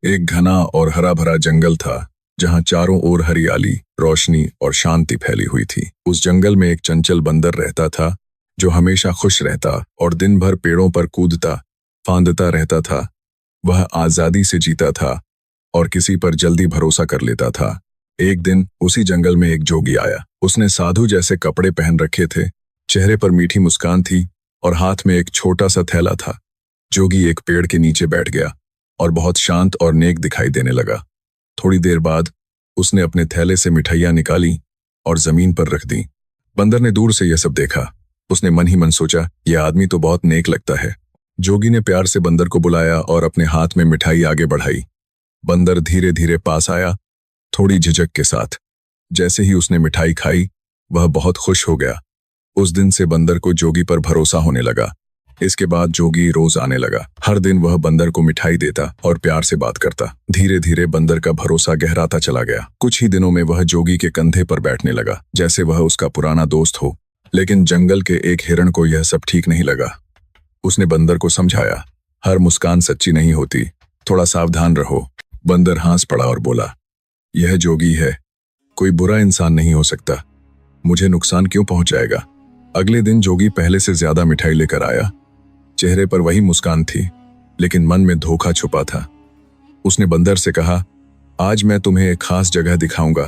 एक घना और हरा भरा जंगल था जहां चारों ओर हरियाली, रोशनी और शांति फैली हुई थी। उस जंगल में एक चंचल बंदर रहता था जो हमेशा खुश रहता और दिन भर पेड़ों पर कूदता फांदता रहता था। वह आजादी से जीता था और किसी पर जल्दी भरोसा कर लेता था। एक दिन उसी जंगल में एक जोगी आया। उसने साधु जैसे कपड़े पहन रखे थे, चेहरे पर मीठी मुस्कान थी और हाथ में एक छोटा सा थैला था। जोगी एक पेड़ के नीचे बैठ गया और बहुत शांत और नेक दिखाई देने लगा। थोड़ी देर बाद उसने अपने थैले से मिठाइयां निकाली और जमीन पर रख दी। बंदर ने दूर से यह सब देखा। उसने मन ही मन सोचा, यह आदमी तो बहुत नेक लगता है। जोगी ने प्यार से बंदर को बुलाया और अपने हाथ में मिठाई आगे बढ़ाई। बंदर धीरे धीरे पास आया, थोड़ी झिझक के साथ। जैसे ही उसने मिठाई खाई, वह बहुत खुश हो गया। उस दिन से बंदर को जोगी पर भरोसा होने लगा। इसके बाद जोगी रोज आने लगा। हर दिन वह बंदर को मिठाई देता और प्यार से बात करता। धीरे धीरे बंदर का भरोसा गहराता चला गया। कुछ ही दिनों में वह जोगी के कंधे पर बैठने लगा, जैसे वह उसका पुराना दोस्त हो। लेकिन जंगल के एक हिरण को यह सब ठीक नहीं लगा। उसने बंदर को समझाया, हर मुस्कान सच्ची नहीं होती, थोड़ा सावधान रहो। बंदर हंस पड़ा और बोला, यह जोगी है, कोई बुरा इंसान नहीं हो सकता, मुझे नुकसान क्यों पहुंचाएगा। अगले दिन जोगी पहले से ज्यादा मिठाई लेकर आया। चेहरे पर वही मुस्कान थी, लेकिन मन में धोखा छुपा था। उसने बंदर से कहा, आज मैं तुम्हें एक खास जगह दिखाऊंगा।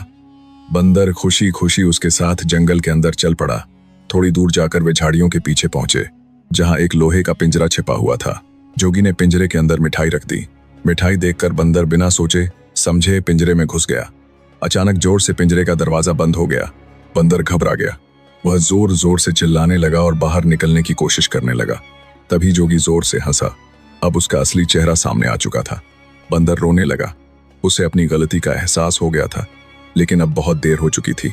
बंदर खुशी खुशी उसके साथ जंगल के अंदर चल पड़ा। थोड़ी दूर जाकर वे झाड़ियों के पीछे पहुंचे, जहां एक लोहे का पिंजरा छिपा हुआ था। जोगी ने पिंजरे के अंदर मिठाई रख दी। मिठाई देखकर बंदर बिना सोचे समझे पिंजरे में घुस गया। अचानक जोर से पिंजरे का दरवाजा बंद हो गया। बंदर घबरा गया। वह जोर जोर से चिल्लाने लगा और बाहर निकलने की कोशिश करने लगा। तभी जोगी जोर से हंसा। अब उसका असली चेहरा सामने आ चुका था। बंदर रोने लगा। उसे अपनी गलती का एहसास हो गया था, लेकिन अब बहुत देर हो चुकी थी।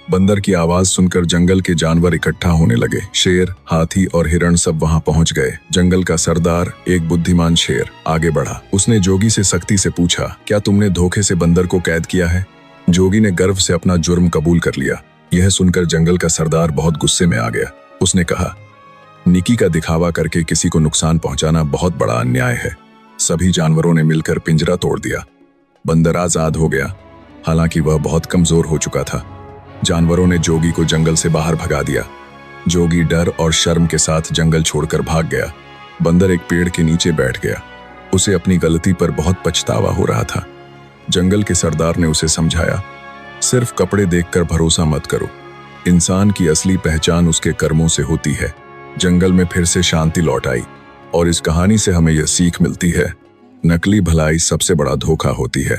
बंदर की आवाज सुनकर जंगल के जानवर इकट्ठा होने लगे। शेर, हाथी और हिरण सब वहां पहुंच गए। जंगल का सरदार, एक बुद्धिमान शेर, आगे बढ़ा। उसने जोगी से सख्ती से पूछा, क्या तुमने धोखे से बंदर को कैद किया है। जोगी ने गर्व से अपना जुर्म कबूल कर लिया। यह सुनकर जंगल का सरदार बहुत गुस्से में आ गया। उसने कहा, नेकी का दिखावा करके किसी को नुकसान पहुंचाना बहुत बड़ा अन्याय है। सभी जानवरों ने मिलकर पिंजरा तोड़ दिया। बंदर आजाद हो गया, हालांकि वह बहुत कमजोर हो चुका था। जानवरों ने जोगी को जंगल से बाहर भगा दिया। जोगी डर और शर्म के साथ जंगल छोड़कर भाग गया। बंदर एक पेड़ के नीचे बैठ गया। उसे अपनी गलती पर बहुत पछतावा हो रहा था। जंगल के सरदार ने उसे समझाया, सिर्फ कपड़े देखकर भरोसा मत करो, इंसान की असली पहचान उसके कर्मों से होती है। जंगल में फिर से शांति लौट आई और इस कहानी से हमें यह सीख मिलती है, नकली भलाई सबसे बड़ा धोखा होती है।